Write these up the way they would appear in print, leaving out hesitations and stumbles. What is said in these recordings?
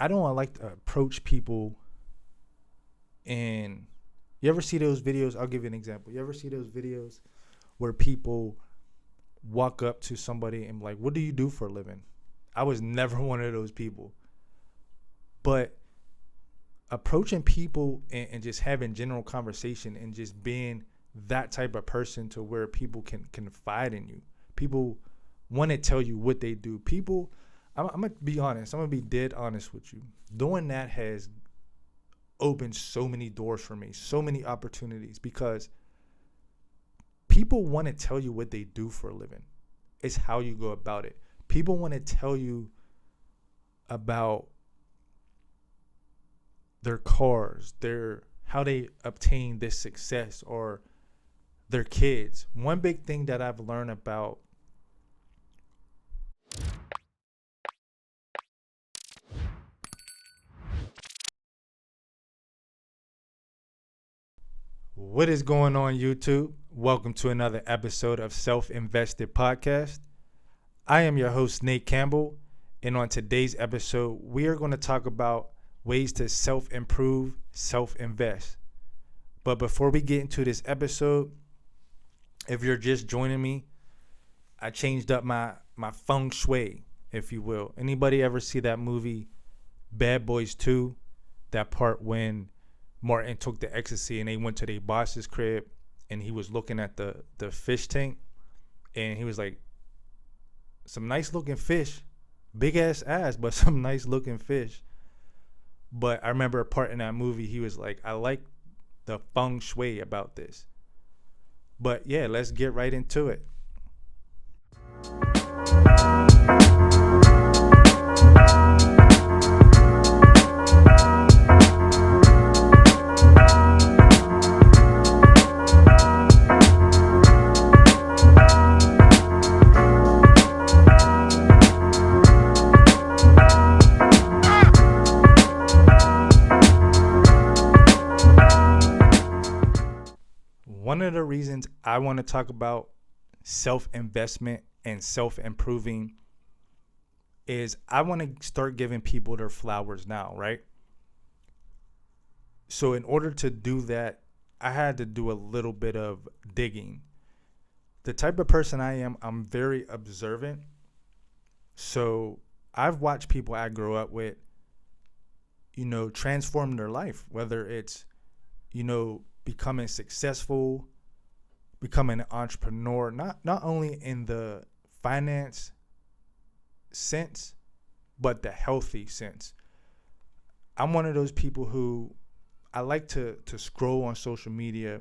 I don't like to approach people. And you ever see those videos? I'll give you an example. You ever see those videos where people walk up to somebody and like, what do you do for a living? I was never one of those people. But approaching people and just having general conversation and just being that type of person to where people can confide in you. People want to tell you what they do. People, I'm going to be honest. I'm going to be dead honest with you. Doing that has opened so many doors for me, so many opportunities, because people want to tell you what they do for a living. It's how you go about it. People want to tell you about their cars, their how they obtain this success, or their kids. One big thing that I've learned about what is going on, YouTube? Welcome to another episode of Self Invested Podcast. I am your host, Nate Campbell, and on today's episode, we are going to talk about ways to self-improve, self-invest. But before we get into this episode, if you're just joining me, I changed up my feng shui, if you will. Anybody ever see that movie Bad Boys 2? That part when Martin took the ecstasy and they went to their boss's crib and he was looking at the fish tank and he was like, some nice looking fish, big ass, but some nice looking fish. But I remember a part in that movie, he was like, I like the feng shui about this. But yeah, let's get right into it. One of the reasons I want to talk about self-investment and self-improving is I want to start giving people their flowers now, right? So in order to do that, I had to do a little bit of digging. The type of person I am, I'm very observant. So I've watched people I grew up with, transform their life, whether it's, becoming successful, becoming an entrepreneur, not only in the finance sense, but the healthy sense. I'm one of those people who I like to scroll on social media.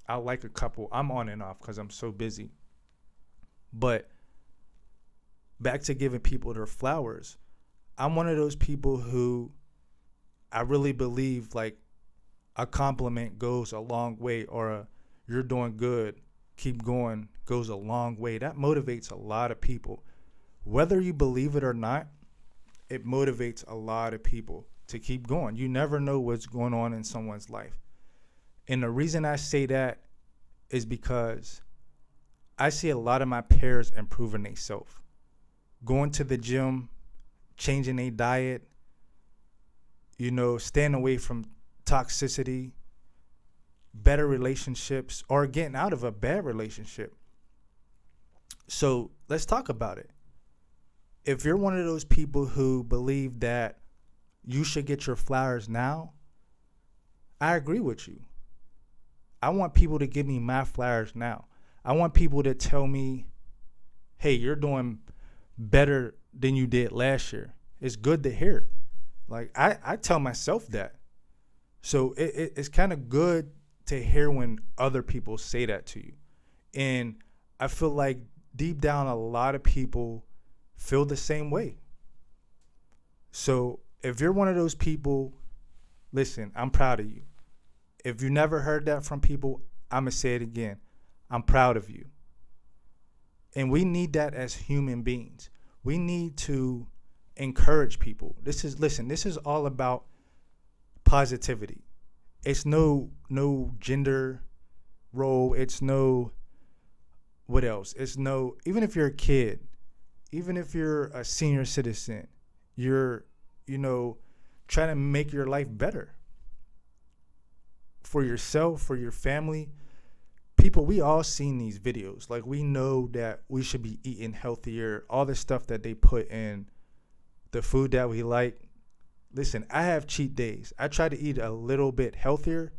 I like a couple. I'm on and off because I'm so busy. But back to giving people their flowers. I'm one of those people who I really believe like a compliment goes a long way, or you're doing good, keep going, goes a long way. That motivates a lot of people. Whether you believe it or not, it motivates a lot of people to keep going. You never know what's going on in someone's life. And the reason I say that is because I see a lot of my peers improving themselves. Going to the gym, changing their diet, staying away from toxicity, better relationships, or getting out of a bad relationship. So let's talk about it. If you're one of those people who believe that you should get your flowers now, I agree with you. I want people to give me my flowers now. I want people to tell me, hey, you're doing better than you did last year. It's good to hear. Like I tell myself that. So it's kind of good to hear when other people say that to you. And I feel like deep down, a lot of people feel the same way. So if you're one of those people, listen, I'm proud of you. If you never heard that from people, I'm going to say it again. I'm proud of you. And we need that as human beings. We need to encourage people. This is all about positivity. It's no gender role. It's no, what else? It's no, even if you're a kid, even if you're a senior citizen, you're, try to make your life better for yourself, for your family. People, we all seen these videos. Like, we know that we should be eating healthier, all the stuff that they put in the food that we like. Listen, I have cheat days. I try to eat a little bit healthier.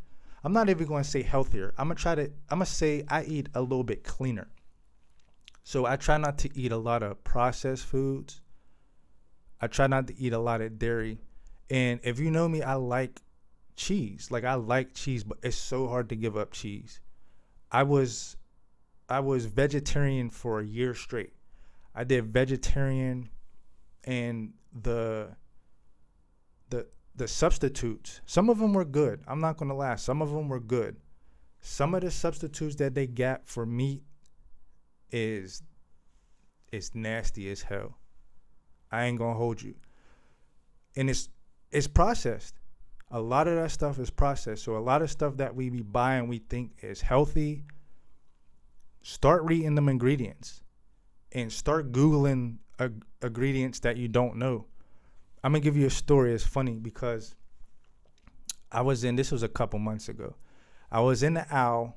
I'm not even going to say healthier. I'm going to say I eat a little bit cleaner. So I try not to eat a lot of processed foods. I try not to eat a lot of dairy. And if you know me, I like cheese. Like, I like cheese, but it's so hard to give up cheese. I was vegetarian for a year straight. I did vegetarian, and the substitutes, some of them were good. I'm not going to lie. Some of them were good. Some of the substitutes that they got for meat is nasty as hell. I ain't going to hold you. And it's processed. A lot of that stuff is processed. So a lot of stuff that we be buying we think is healthy, start reading them ingredients and start Googling ingredients that you don't know. I'm going to give you a story. It's funny because this was a couple months ago. I was in the aisle,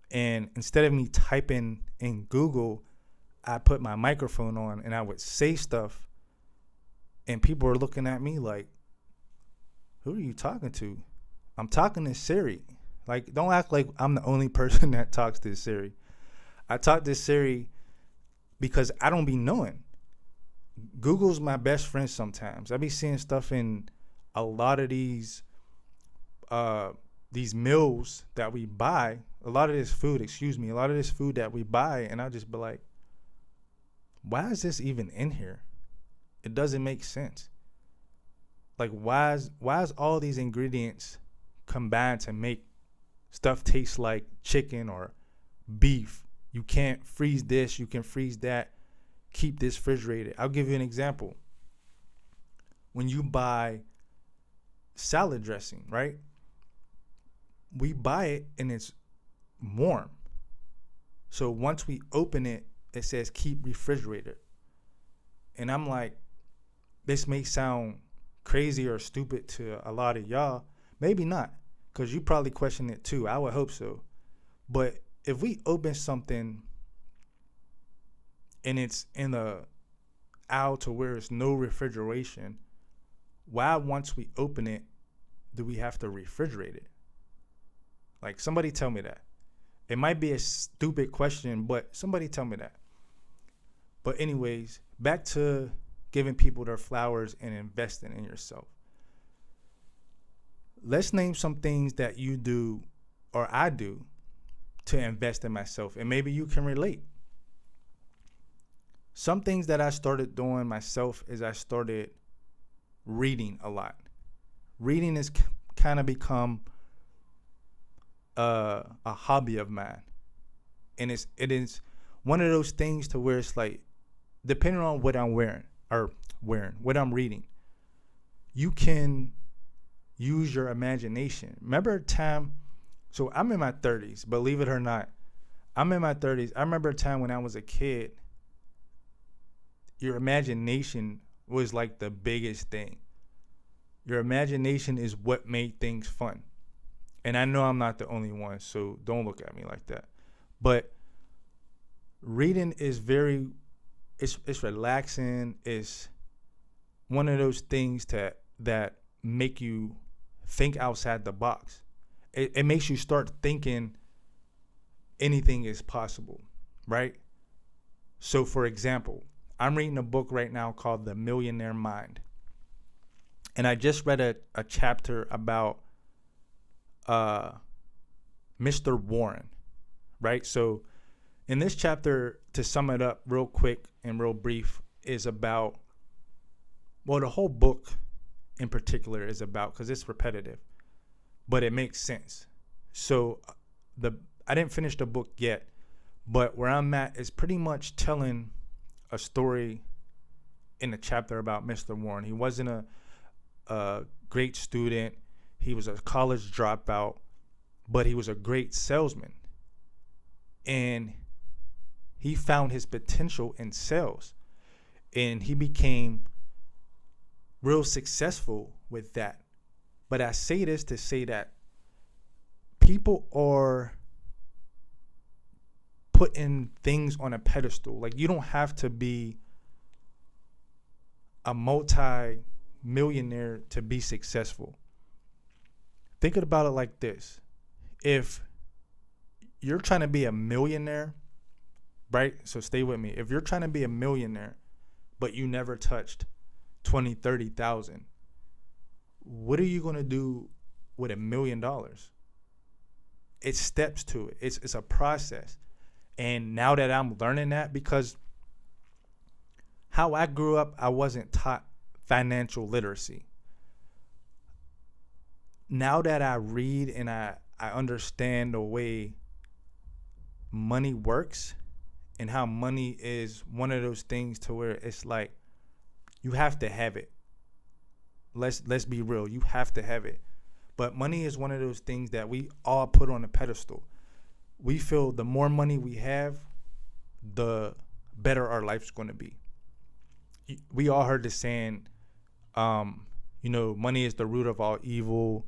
and instead of me typing in Google, I put my microphone on and I would say stuff, and people were looking at me like, who are you talking to? I'm talking to Siri. Like, don't act like I'm the only person that talks to Siri. I talk to Siri because I don't be knowing. Google's my best friend sometimes. I be seeing stuff in a lot of these meals that we buy. A lot of this food that we buy, and I'll just be like, why is this even in here? It doesn't make sense. Like, why is all these ingredients combined to make stuff taste like chicken or beef? You can't freeze this, you can freeze that. Keep this refrigerated. I'll give you an example. When you buy salad dressing, right? We buy it and it's warm. So once we open it, it says keep refrigerated. And I'm like, this may sound crazy or stupid to a lot of y'all. Maybe not, because you probably question it too. I would hope so. But if we open something and it's in a aisle to where there's no refrigeration, why once we open it do we have to refrigerate it? Like, somebody tell me that. It might be a stupid question, but somebody tell me that. But anyways, back to giving people their flowers and investing in yourself. Let's name some things that you do or I do to invest in myself, and maybe you can relate. Some things that I started doing myself is I started reading a lot. Reading has kind of become a hobby of mine. And it is one of those things to where it's like, depending on what I'm what I'm reading, you can use your imagination. Remember a time, so I'm in my 30s, believe it or not, I'm in my 30s. I remember a time when I was a kid, your imagination was like the biggest thing. Your imagination is what made things fun. And I know I'm not the only one, so don't look at me like that. But reading is it's relaxing. It's one of those things that make you think outside the box. It makes you start thinking anything is possible, right? So, for example, I'm reading a book right now called The Millionaire Mind. And I just read a chapter about Mr. Warren, right? So in this chapter, to sum it up real quick and real brief, is about, well, the whole book in particular is about, because it's repetitive, but it makes sense. So I didn't finish the book yet, but where I'm at is pretty much telling a story in a chapter about Mr. Warren. He wasn't a great student. He was a college dropout, but he was a great salesman. And he found his potential in sales. And he became real successful with that. But I say this to say that people are putting things on a pedestal. Like, you don't have to be a multi-millionaire to be successful. Think about it like this. If you're trying to be a millionaire, right? So stay with me. If you're trying to be a millionaire, but you never touched 20, 30,000, what are you going to do with $1 million? It's steps to it. It's a process. And now that I'm learning that, because how I grew up, I wasn't taught financial literacy. Now that I read and I understand the way money works and how money is one of those things to where it's like you have to have it. Let's be real. You have to have it. But money is one of those things that we all put on a pedestal. We feel the more money we have, the better our life's going to be. We all heard the saying, money is the root of all evil.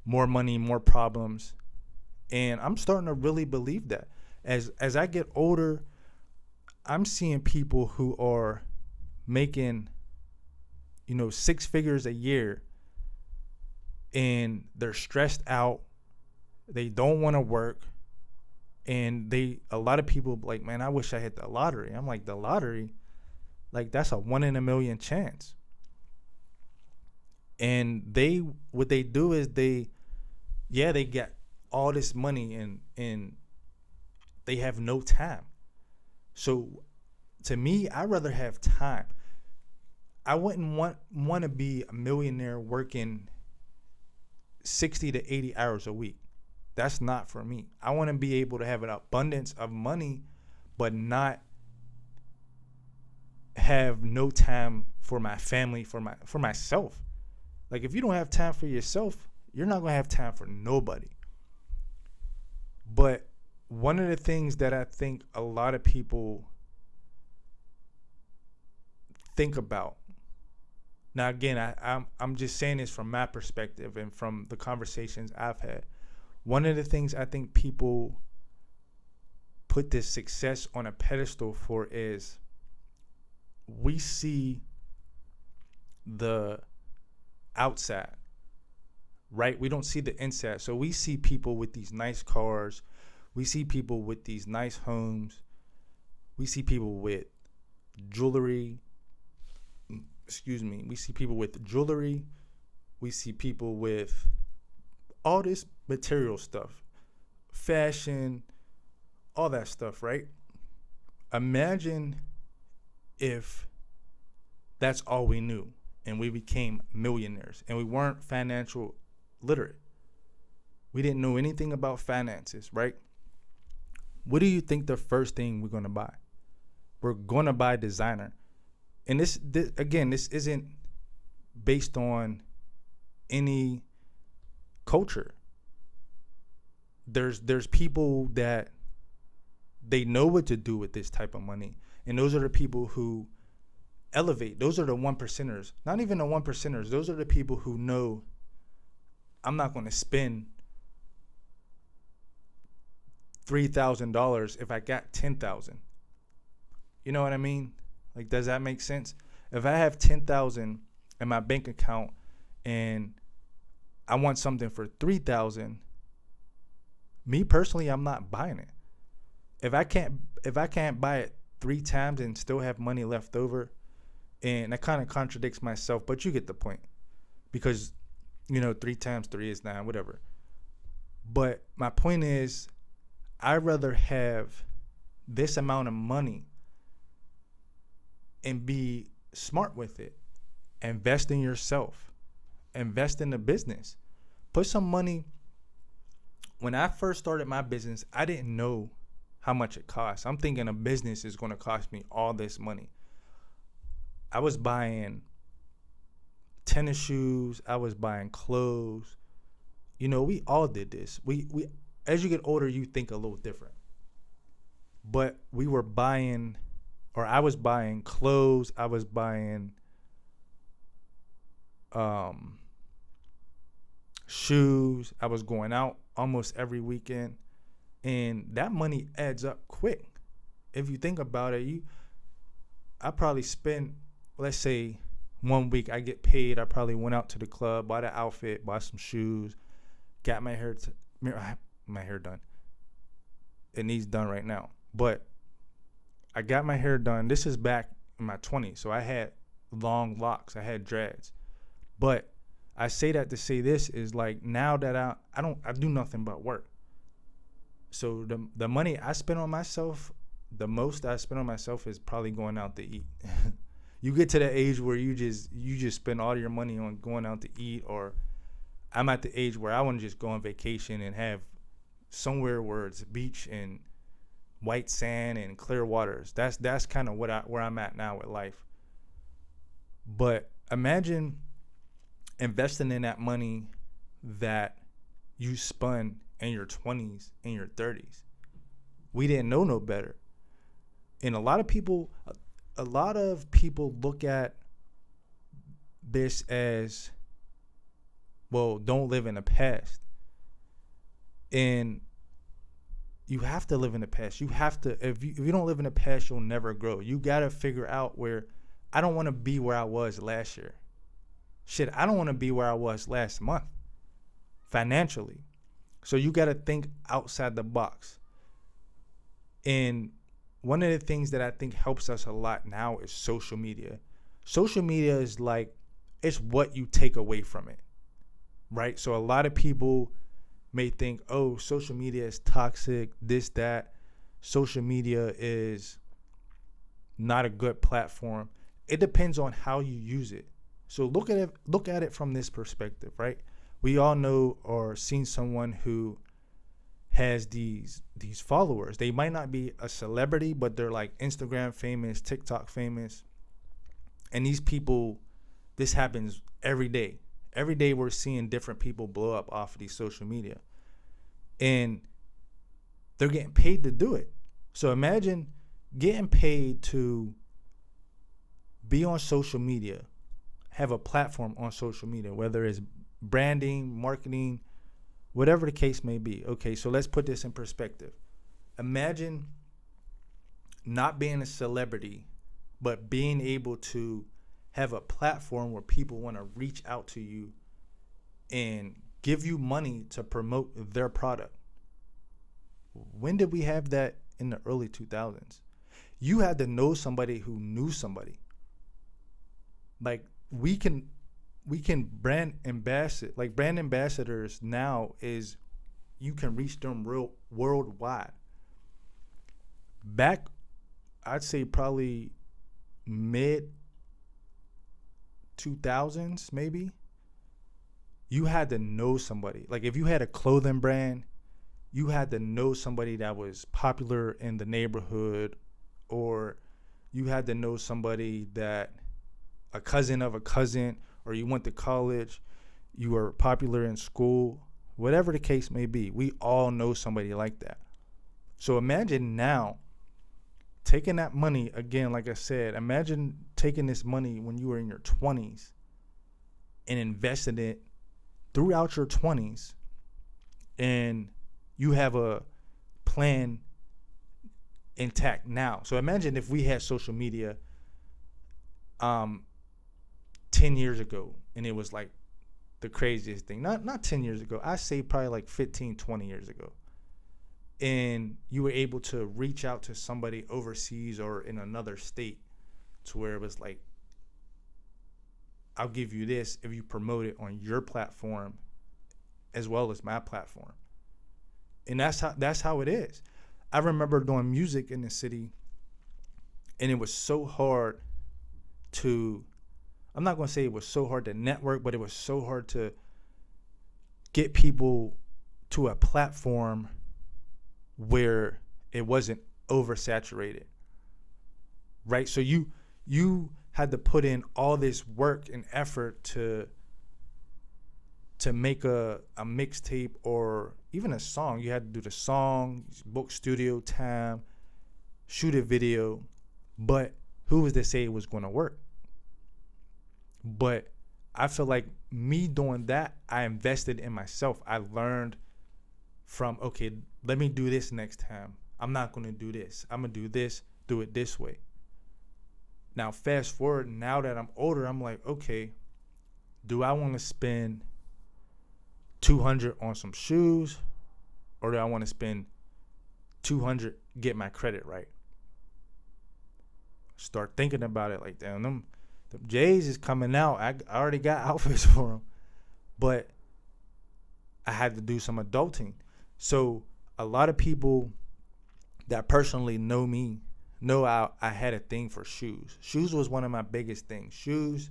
More money, more problems. And I'm starting to really believe that. As I get older, I'm seeing people who are making, 6 figures a year, and they're stressed out. They don't want to work. And a lot of people like, man, I wish I hit the lottery. I'm like, the lottery? Like, that's a 1 in a million chance. And what they do is they get all this money and they have no time. So to me, I'd rather have time. I wouldn't want to be a millionaire working 60 to 80 hours a week. That's not for me. I want to be able to have an abundance of money, but not have no time for my family, for myself. Like, if you don't have time for yourself, you're not going to have time for nobody. But one of the things that I think a lot of people think about, now again, I'm just saying this from my perspective and from the conversations I've had. One of the things I think people put this success on a pedestal for is we see the outside, right? We don't see the inside. So we see people with these nice cars. We see people with these nice homes. We see people with jewelry. We see people with jewelry. We see people with all this material stuff, fashion, all that stuff, right? Imagine if that's all we knew and we became millionaires and we weren't financial literate. We didn't know anything about finances, right? What do you think the first thing we're going to buy? We're going to buy designer. And this isn't based on any culture. There's people that they know what to do with this type of money. And those are the people who elevate. Those are the 1%ers. Not even the 1%ers. Those are the people who know I'm not going to spend $3,000 if I got $10,000. You know what I mean? Like, does that make sense? If I have $10,000 in my bank account and I want something for $3,000, me personally, I'm not buying it. If I can't buy it 3 times and still have money left over, and that kind of contradicts myself, but you get the point. Because, 3 times 3 is 9, whatever. But my point is, I'd rather have this amount of money and be smart with it. Invest in yourself. Invest in the business. Put some money. When I first started my business, I didn't know how much it costs. I'm thinking a business is going to cost me all this money. I was buying tennis shoes. I was buying clothes. We all did this. We as you get older, you think a little different. But we were buying, or I was buying clothes. I was buying shoes. I was going out almost every weekend, and that money adds up quick. If you think about it, I probably spent, let's say, 1 week I get paid. I probably went out to the club, bought an outfit, bought some shoes, got my hair done. It needs done right now, but I got my hair done. This is back in my 20s, so I had long locks. I had dreads, but I say that to say this is like now that I do nothing but work. So the money I spend on myself, the most I spend on myself is probably going out to eat. You get to the age where you just spend all your money on going out to eat, or I'm at the age where I want to just go on vacation and have somewhere where it's beach and white sand and clear waters. That's kind of where I'm at now with life. But imagine investing in that money that you spun in your 20s and your 30s. We didn't know no better. And a lot of people look at this as, well, don't live in the past. And you have to live in the past. You have to, if you don't live in the past, you'll never grow. You got to figure out where, I don't want to be where I was last year. Shit, I don't want to be where I was last month financially. So you got to think outside the box. And one of the things that I think helps us a lot now is social media. Social media is like, it's what you take away from it, right? So a lot of people may think, oh, social media is toxic, this, that. Social media is not a good platform. It depends on how you use it. So look at it from this perspective, right? We all know or seen someone who has these followers. They might not be a celebrity, but they're like Instagram famous, TikTok famous. And these people, this happens every day. Every day we're seeing different people blow up off of these social media. And they're getting paid to do it. So imagine getting paid to be on social media, have a platform on social media, whether it's branding, marketing, whatever the case may be. Okay, so let's put this in perspective. Imagine not being a celebrity, but being able to have a platform where people want to reach out to you and give you money to promote their product. When did we have that in the early 2000s? You had to know somebody who knew somebody. Like we can brand ambassador, like brand ambassadors now is you can reach them worldwide. Back, I'd say probably mid 2000s maybe, you had to know somebody. Like if you had a clothing brand, you had to know somebody that was popular in the neighborhood, or you had to know somebody that a cousin of a cousin, or you went to college, you were popular in school, whatever the case may be. We all know somebody like that. So imagine now taking that money, again, like I said, imagine taking this money when you were in your 20s and investing it throughout your 20s, and you have a plan intact now. So imagine if we had social media 10 years ago and it was like the craziest thing. Not 10 years ago. I say probably like 15, 20 years ago. And you were able to reach out to somebody overseas or in another state to where it was like, I'll give you this if you promote it on your platform as well as my platform. And that's how it is. I remember doing music in the city, and it was so hard to, I'm not going to say it was so hard to network, but it was so hard to get people to a platform where it wasn't oversaturated, right? So you had to put in all this work and effort to make a mixtape or even a song. You had to do the song, book studio time, shoot a video, but who was to say it was going to work? But I feel like me doing that, I invested in myself. I learned from, okay, let me do this next time. I'm not going to do this. I'm going to do this, do it this way. Now, fast forward, now that I'm older, I'm like, okay, do I want to spend $200 on some shoes, or do I want to spend $200 get my credit right? Start thinking about it like, damn, them J's is coming out. I already got outfits for them, but I had to do some adulting. So a lot of people that personally know me know I had a thing for shoes. Shoes was one of my biggest things. Shoes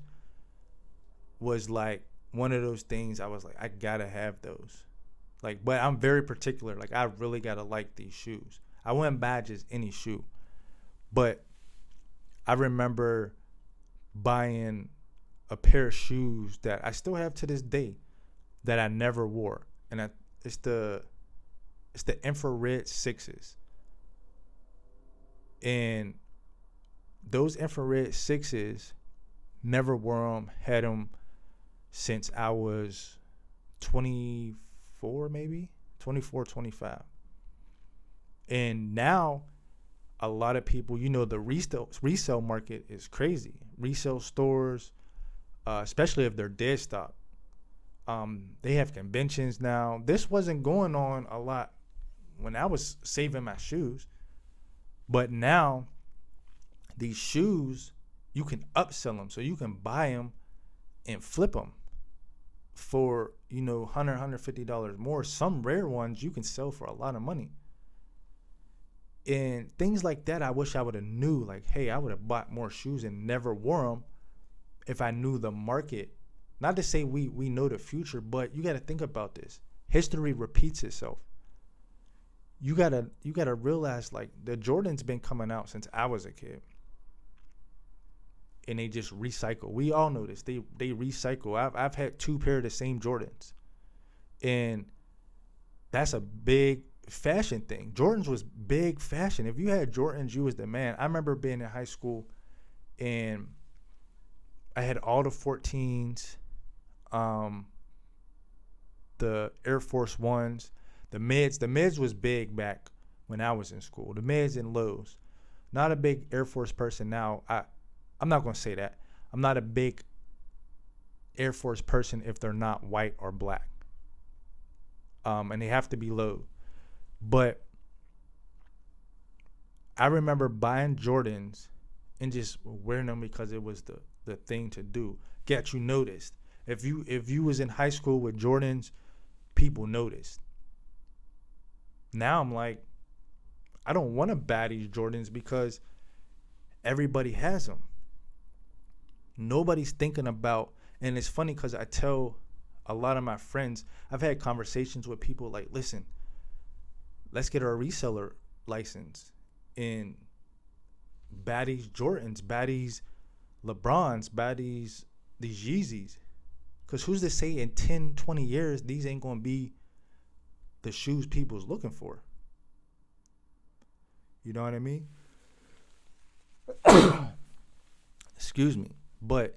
was like one of those things I was like, I gotta have those. Like, but I'm very particular. Like, I really gotta like these shoes. I wouldn't buy just any shoe. But I remember buying a pair of shoes that I still have to this day that I never wore. And it's the infrared 6s. And those infrared 6s, never wore them, had them since I was 24, maybe 24, 25. And now a lot of people, the resale market is crazy. Resale stores, especially if they're dead stock, they have conventions now. This wasn't going on a lot when I was saving my shoes. But now these shoes, you can upsell them. So you can buy them and flip them for, $100, $150 more. Some rare ones you can sell for a lot of money. And things like that, I wish I would have knew. Like, hey, I would have bought more shoes and never wore them if I knew the market. Not to say we know the future, but you got to think about this. History repeats itself. You gotta realize, like, the Jordans been coming out since I was a kid, and they just recycle. We all know this. They recycle. I've had 2 pair of the same Jordans, and that's a big fashion thing. Jordans was big fashion. If you had Jordans, you was the man. I remember being in high school, and I had all the 14s, the Air Force Ones. The mids was big back when I was in school. The mids and lows. Not a big Air Force person now. I'm not going to say that. I'm not a big Air Force person if they're not white or black. And they have to be low. But I remember buying Jordans and just wearing them because it was the thing to do. Get you noticed. If you was in high school with Jordans, people noticed. Now I'm like, I don't want to buy these Jordans because everybody has them. Nobody's thinking about, and it's funny because I tell a lot of my friends, I've had conversations with people like, listen, let's get our reseller license and buy these Jordans, buy these LeBrons, buy these Yeezys. Because who's to say in 10, 20 years, these ain't going to be the shoes people's looking for? You know what I mean? Excuse me. But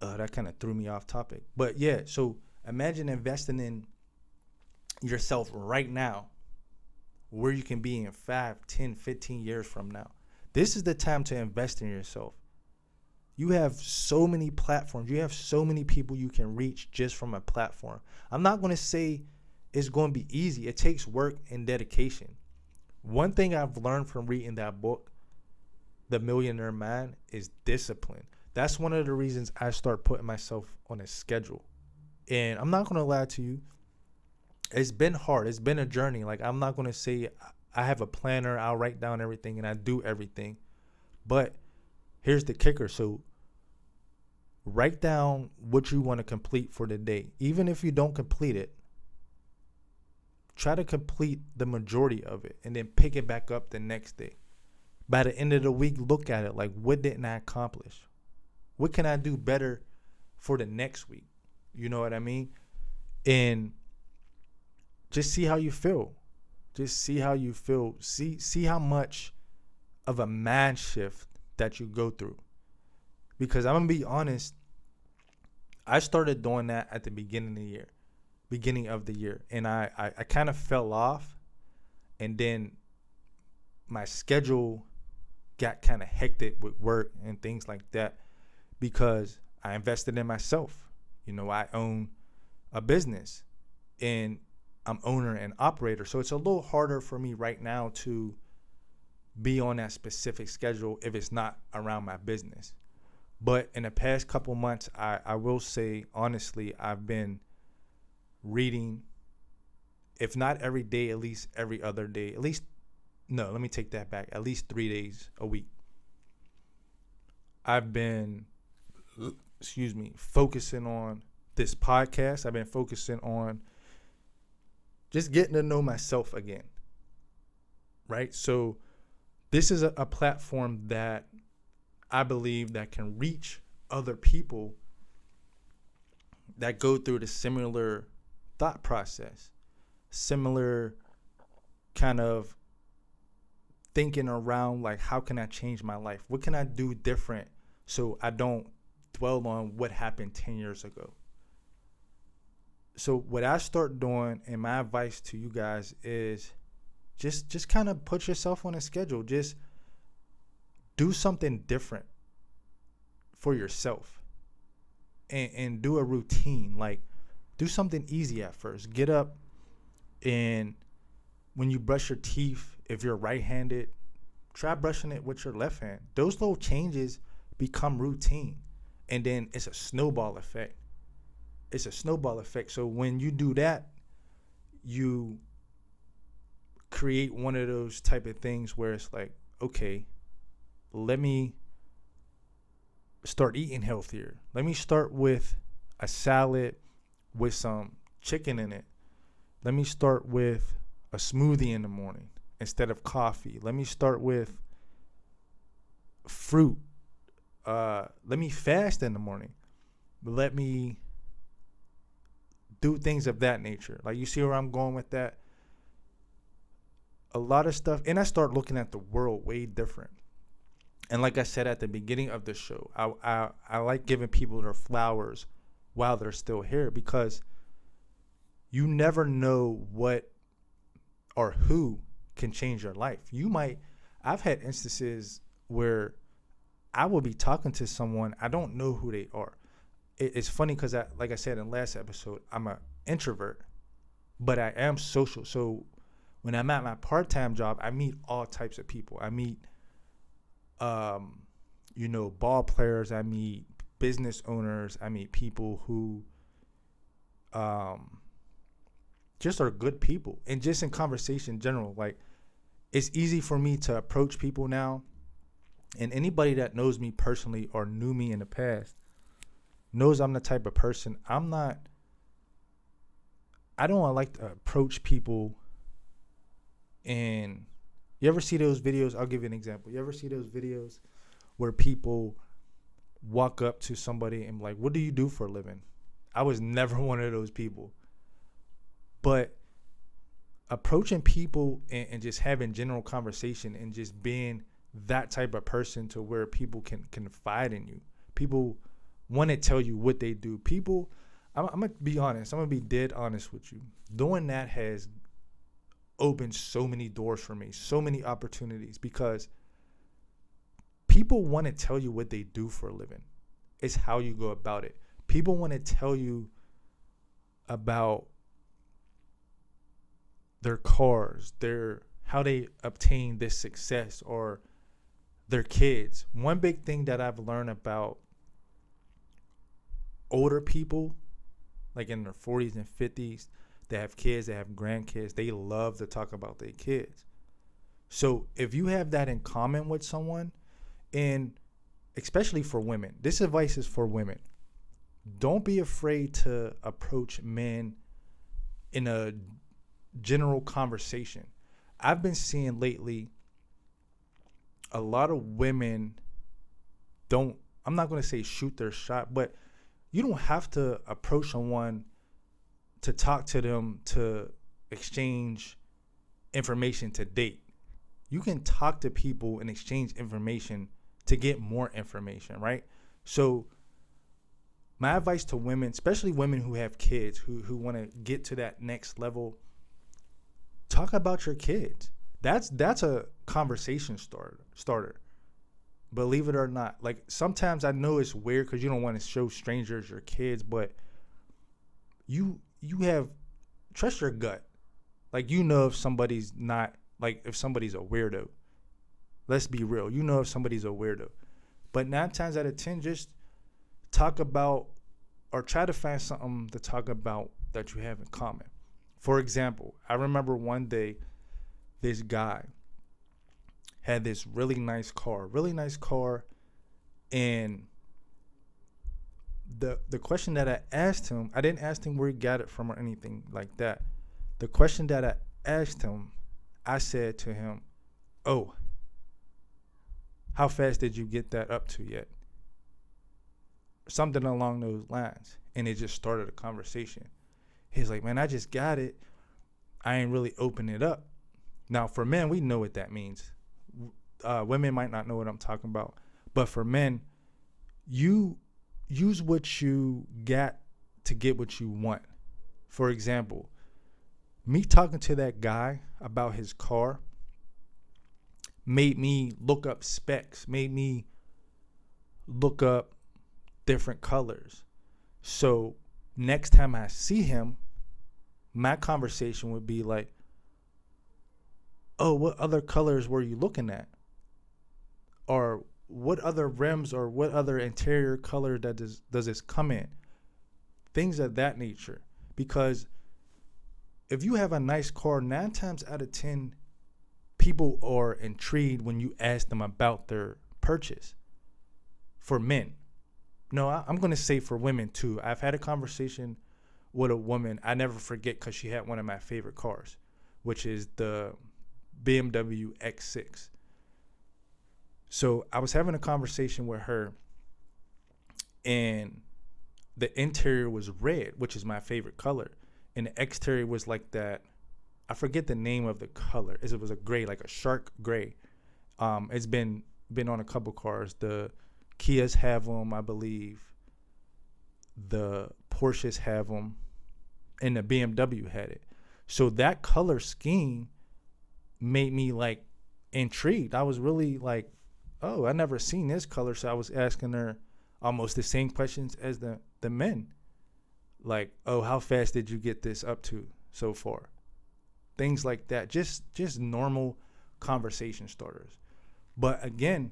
that kind of threw me off topic. But yeah, so imagine investing in yourself right now, where you can be in 5, 10, 15 years from now. This is the time to invest in yourself. You have so many platforms. You have so many people you can reach just from a platform. I'm not going to say it's going to be easy. It takes work and dedication. One thing I've learned from reading that book, The Millionaire Mind, is discipline. That's one of the reasons I start putting myself on a schedule. And I'm not going to lie to you. It's been hard. It's been a journey. Like, I'm not going to say I have a planner. I'll write down everything and I do everything. But here's the kicker. So write down what you want to complete for the day. Even if you don't complete it, try to complete the majority of it and then pick it back up the next day. By the end of the week, look at it like, what didn't I accomplish? What can I do better for the next week? You know what I mean? And just see how you feel. Just see how you feel. See how much of a mind shift that you go through. Because I'm going to be honest, I started doing that at the beginning of the year, and I kind of fell off, and then my schedule got kind of hectic with work and things like that because I invested in myself. I own a business, and I'm owner and operator, so it's a little harder for me right now to be on that specific schedule if it's not around my business. But in the past couple months, I will say honestly, I've been reading, if not every day, at least every other day. At least, no, let me take that back. At least 3 days a week. I've been, focusing on this podcast. I've been focusing on just getting to know myself again. Right? So this is a platform that I believe that can reach other people that go through the similar thought process, similar kind of thinking around, like, how can I change my life? What can I do different so I don't dwell on what happened 10 years ago? So what I start doing, and my advice to you guys is just kind of put yourself on a schedule. Just do something different for yourself, and do a routine. Like, do something easy at first. Get up, and when you brush your teeth, if you're right-handed, try brushing it with your left hand. Those little changes become routine, and then it's a snowball effect. So when you do that, you create one of those type of things where it's like, okay, let me start eating healthier. Let me start with a salad with some chicken in it. Let me start with a smoothie in the morning instead of coffee. Let me start with fruit. Let me fast in the morning. Let me do things of that nature. Like, you see where I'm going with that? A lot of stuff. And I start looking at the world way different. And like I said at the beginning of the show, I like giving people their flowers while they're still here, because you never know what or who can change your life. I've had instances where I will be talking to someone, I don't know who they are. It's funny because, like I said in the last episode, I'm an introvert, but I am social. So when I'm at my part-time job, I meet all types of people. I meet, ball players. I meet business owners. I meet people who just are good people. And just in conversation in general, like, it's easy for me to approach people now. And anybody that knows me personally or knew me in the past knows I'm the type of person. I don't like to approach people. And you ever see those videos? I'll give you an example. You ever see those videos where people walk up to somebody and like, what do you do for a living? I was never one of those people. But approaching people and just having general conversation and just being that type of person to where people can confide in you. People want to tell you what they do. People, I'm going to be honest. I'm going to be dead honest with you. Doing that has opened so many doors for me, so many opportunities, because people want to tell you what they do for a living. It's how you go about it. People want to tell you about their cars, how they obtain this success, or their kids. One big thing that I've learned about older people, like in their 40s and 50s, they have kids, they have grandkids, they love to talk about their kids. So if you have that in common with someone, and especially for women, this advice is for women. Don't be afraid to approach men in a general conversation. I've been seeing lately a lot of women I'm not going to say shoot their shot, but you don't have to approach someone to talk to them to exchange information to date. You can talk to people and exchange information to get more information, right? So My advice to women, especially women who have kids, who want to get to that next level, talk about your kids. That's a conversation starter. Believe it or not. Like, sometimes I know it's weird because you don't want to show strangers your kids, but you have, trust your gut. Like, you know if somebody's not, like, if somebody's a weirdo. Let's be real. You know if somebody's a weirdo. But 9 times out of 10, just talk about, or try to find something to talk about that you have in common. For example, I remember one day this guy had this really nice car, and the question that I asked him, I didn't ask him where he got it from or anything like that. The question that I asked him, I said to him, "Oh, how fast did you get that up to yet?" Something along those lines. And it just started a conversation. He's like, "Man, I just got it. I ain't really open it up." Now, for men, we know what that means. Women might not know what I'm talking about. But for men, you use what you got to get what you want. For example, me talking to that guy about his car made me look up specs, made me look up different colors. So next time I see him, my conversation would be like, "Oh, what other colors were you looking at?" Or what other rims or what other interior color does this come in? Things of that nature. Because if you have a nice car, 9 times out of 10, people are intrigued when you ask them about their purchase. For men. No, I'm going to say for women too. I've had a conversation with a woman I never forget because she had one of my favorite cars, which is the BMW X6. So I was having a conversation with her, and the interior was red, which is my favorite color, and the exterior was like that. I forget the name of the color. It was a gray, like a shark gray. It's been on a couple cars. The Kias have them, I believe. The Porsches have them, and the BMW had it. So that color scheme made me like intrigued. I was really like, "Oh, I never seen this color." So I was asking her almost the same questions as the men. Like, "Oh, how fast did you get this up to so far?" Things like that. Just normal conversation starters. But again,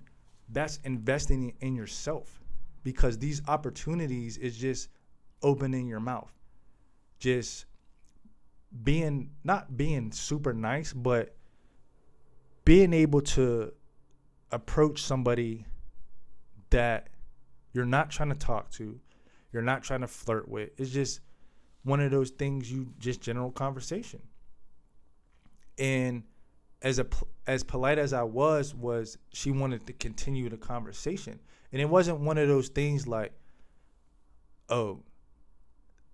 that's investing in yourself, because these opportunities is just opening your mouth. Just not being super nice, but being able to approach somebody that you're not trying to talk to, you're not trying to flirt with. It's just one of those things, you just general conversation. And as polite as I was she wanted to continue the conversation. And it wasn't one of those things like, "Oh,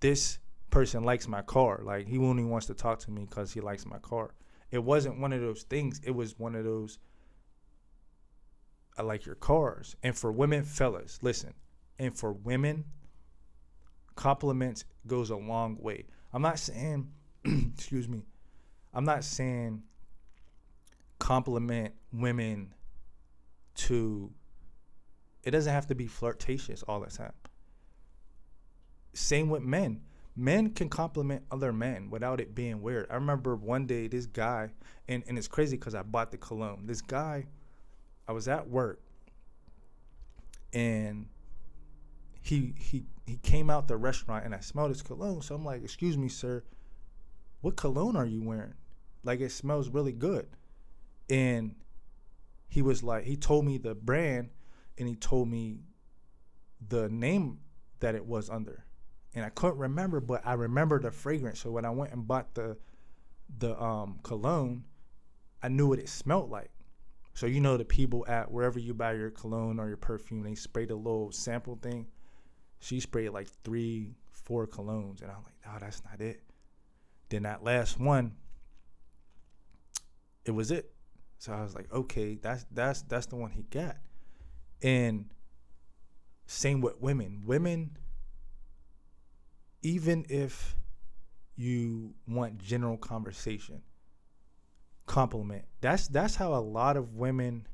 this person likes my car. Like, he only wants to talk to me because he likes my car." It wasn't one of those things. It was one of those, "I like your cars." And for women, fellas, listen. And for women, compliments goes a long way. I'm not saying, excuse me, I'm not saying compliment women to, it doesn't have to be flirtatious all the time. Same with men. Men can compliment other men without it being weird. I remember one day this guy, and it's crazy because I bought the cologne. This guy, I was at work, and he came out the restaurant, and I smelled his cologne. So I'm like, "Excuse me, sir, what cologne are you wearing? Like, it smells really good." And he was like, he told me the brand, and he told me the name that it was under. And I couldn't remember, but I remember the fragrance. So when I went and bought the cologne, I knew what it smelled like. So you know the people at wherever you buy your cologne or your perfume, they spray the little sample thing. She sprayed like 3-4 colognes, and I'm like, "No, that's not it." Then that last one, it was it. So I was like, "Okay, that's the one he got." And same with women. Women, even if you want general conversation, compliment. That's how a lot of women,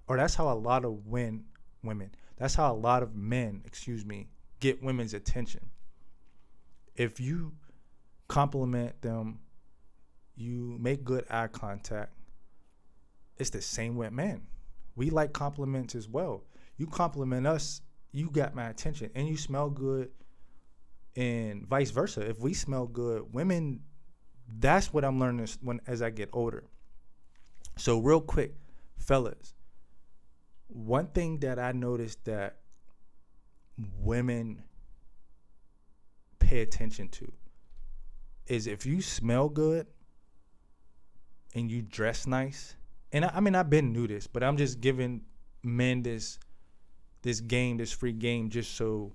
or that's how a lot of women. That's how a lot of men, get women's attention. If you compliment them, you make good eye contact. It's the same with men. We like compliments as well. You compliment us, you got my attention, and you smell good, and vice versa. If we smell good, women, that's what I'm learning as I get older. So real quick, fellas, one thing that I noticed that women pay attention to is if you smell good and you dress nice. And I mean, I've been new this, but I'm just giving men this free game, just so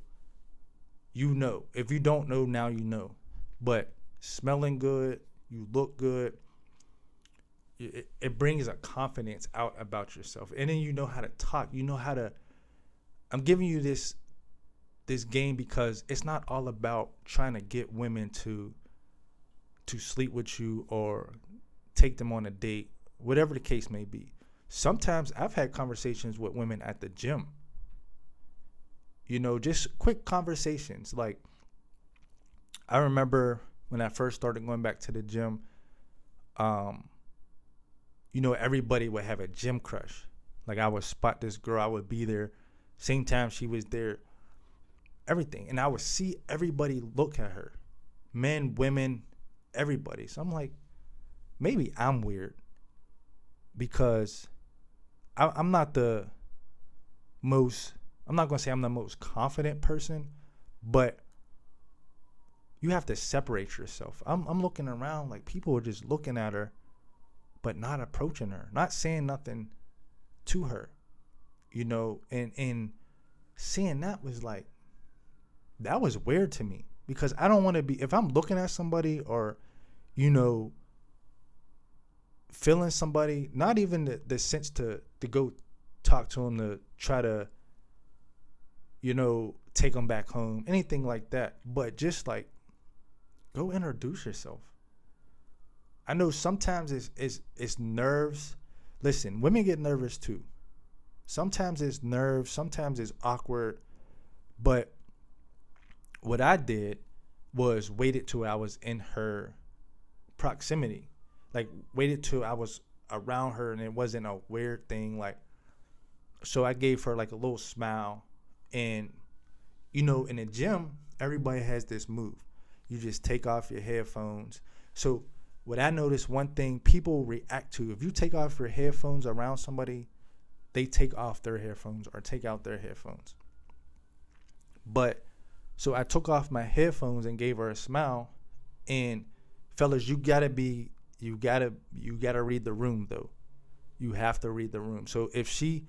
you know. If you don't know, now you know. But smelling good, you look good, it brings a confidence out about yourself. And then you know how to talk. You know how to, I'm giving you this game because it's not all about trying to get women to sleep with you or take them on a date, whatever the case may be. Sometimes I've had conversations with women at the gym. You know, just quick conversations. Like, I remember when I first started going back to the gym, you know, everybody would have a gym crush. Like, I would spot this girl, I would be there, same time she was there, everything. And I would see everybody look at her, men, women, everybody. So I'm like, maybe I'm weird because I'm not the most, I'm not going to say I'm the most confident person, but you have to separate yourself. I'm looking around, like, people are just looking at her, but not approaching her, not saying nothing to her, you know, and seeing that was like, that was weird to me because I don't want to be, if I'm looking at somebody or, you know, feeling somebody, not even the sense to go talk to them, to try to, you know, take them back home, anything like that, but just like, go introduce yourself. I know sometimes it's nerves. Listen, women get nervous too. Sometimes it's nerves, sometimes it's awkward, but what I did was waited till I was in her proximity. Like, waited till I was around her and it wasn't a weird thing. Like, so I gave her like a little smile. And, you know, in the gym, everybody has this move. You just take off your headphones. So what I noticed, one thing people react to, if you take off your headphones around somebody, they take off their headphones or take out their headphones. But so I took off my headphones and gave her a smile. And fellas, you gotta read the room though. You have to read the room. So if she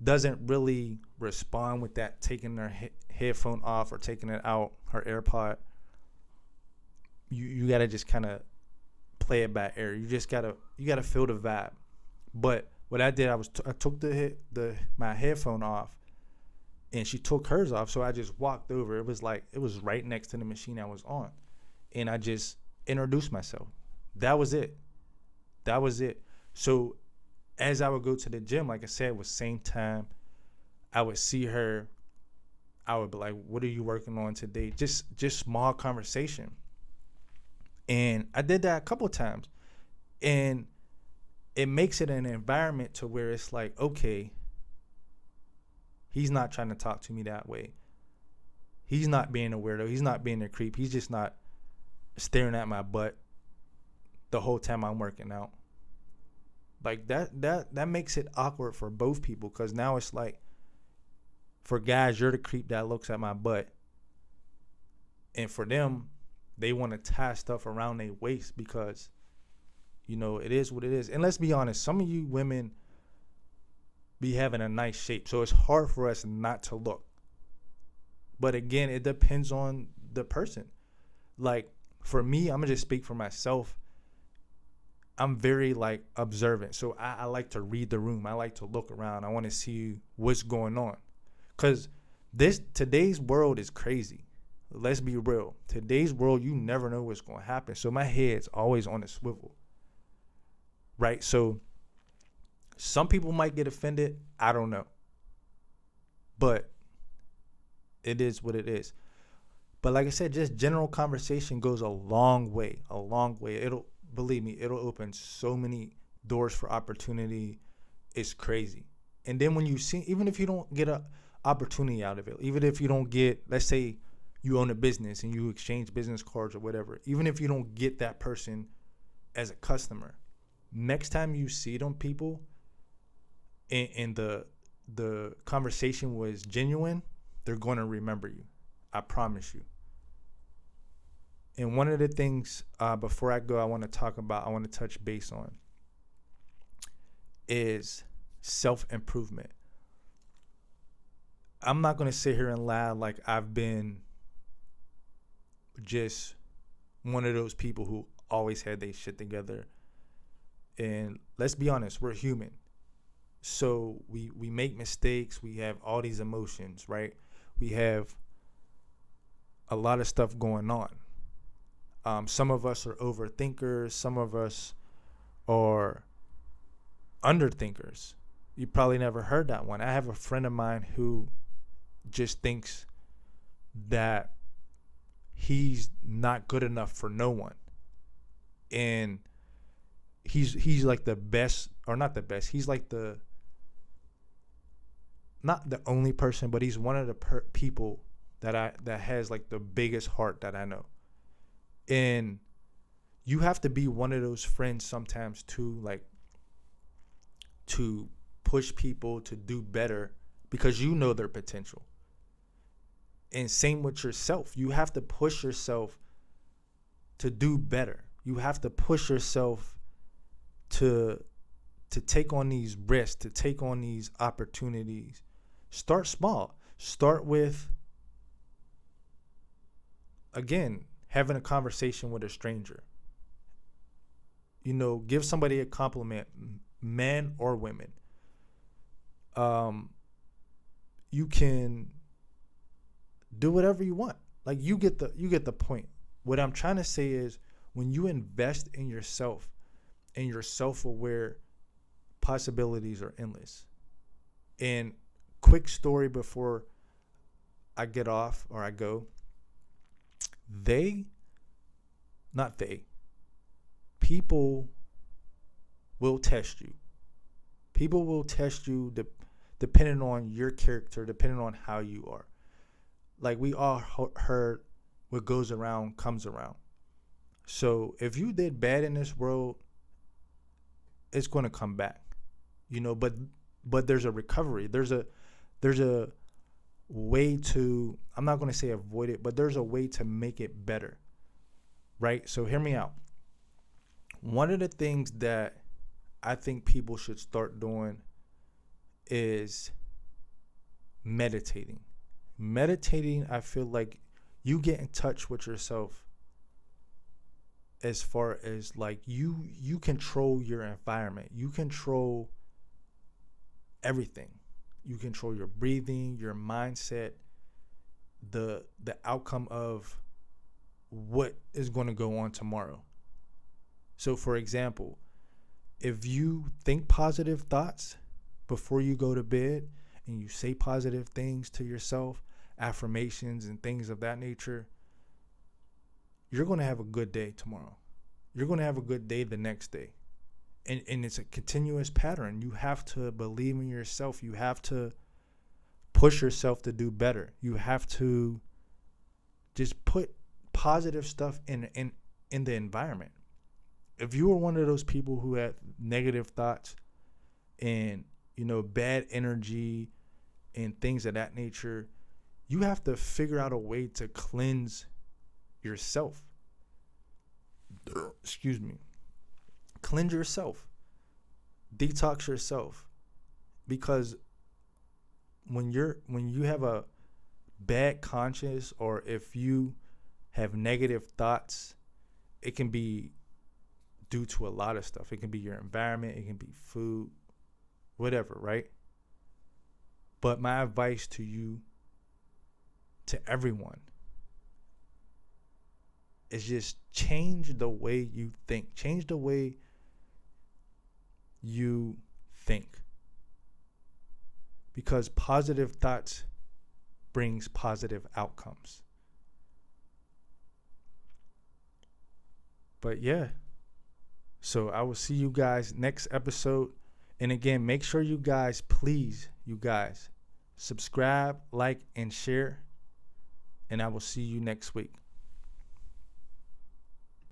doesn't really respond with that, taking her headphone off or taking it out, her AirPod, you gotta just kind of play it by ear. You gotta feel the vibe. But what I did, I took my headphone off, and she took hers off. So I just walked over. It was right next to the machine I was on, and I just introduced myself. That was it. So as I would go to the gym, like I said, it was same time. I would see her. I would be like, "What are you working on today?" Just small conversation. And I did that a couple of times, and it makes it an environment to where it's like, okay, he's not trying to talk to me that way. He's not being a weirdo. He's not being a creep. He's just not staring at my butt the whole time I'm working out. Like that makes it awkward for both people, because now it's like, for guys, you're the creep that looks at my butt, and for them, they want to tie stuff around their waist because, you know, it is what it is. And let's be honest, some of you women be having a nice shape, so it's hard for us not to look. But again, it depends on the person. Like, for me, I'm gonna just speak for myself. I'm very like observant, so I like to read the room. I like to look around. I want to see what's going on, because today's world is crazy. let's be real. Today's world, you never know what's going to happen. So my head's always on a swivel, right? So some people might get offended. I don't know. But it is what it is. But like I said, just general conversation goes a long way, a long way. Believe me, it'll open so many doors for opportunity. It's crazy. And then when you see, even if you don't get a opportunity out of it, even if you don't get, let's say you own a business and you exchange business cards or whatever, even if you don't get that person as a customer, next time you see them people and the conversation was genuine, they're going to remember you. I promise you. And one of the things before I go, I want to touch base on is self-improvement. I'm not going to sit here and lie like I've been just one of those people who always had their shit together. And let's be honest, we're human. So we make mistakes. We have all these emotions, right? We have a lot of stuff going on. Some of us are overthinkers. Some of us are underthinkers. You probably never heard that one. I have a friend of mine who just thinks that he's not good enough for no one. And he's like the best, or not the best. He's like not the only person, but he's one of the people that has like the biggest heart that I know. And you have to be one of those friends sometimes too, like to push people to do better because you know their potential. And same with yourself. You have to push yourself to do better. You have to push yourself to take on these risks, to take on these opportunities. Start small. Start with, again, having a conversation with a stranger. You know, give somebody a compliment, men or women. You can do whatever you want. Like you get the point. What I'm trying to say is when you invest in yourself and you're self-aware, possibilities are endless. And quick story before I get off or I go. People will test you. People will test you depending on your character, depending on how you are. Like we all heard, what goes around comes around. So if you did bad in this world, it's going to come back, you know, but there's a recovery. There's a way to, I'm not going to say avoid it, but there's a way to make it better. Right? So hear me out. One of the things that I think people should start doing is meditating. Meditating, I feel like you get in touch with yourself as far as like you control your environment. You control everything. You control your breathing, your mindset, the outcome of what is going to go on tomorrow. So for example, if you think positive thoughts before you go to bed and you say positive things to yourself, affirmations and things of that nature, you're going to have a good day tomorrow. You're going to have a good day the next day. And it's a continuous pattern. You have to believe in yourself. You have to push yourself to do better. You have to just put positive stuff in the environment. If you are one of those people who have negative thoughts and, you know, bad energy and things of that nature, you have to figure out a way to cleanse yourself. Excuse me. Cleanse yourself. Detox yourself. Because when you have a bad conscience, or if you have negative thoughts, it can be due to a lot of stuff. It can be your environment, it can be food, whatever, right? But my advice to you, to everyone, is just change the way you think. Change the way you think. Because positive thoughts brings positive outcomes. But yeah. So I will see you guys next episode. And again, make sure you guys, please, you guys, subscribe, like, and share. And I will see you next week.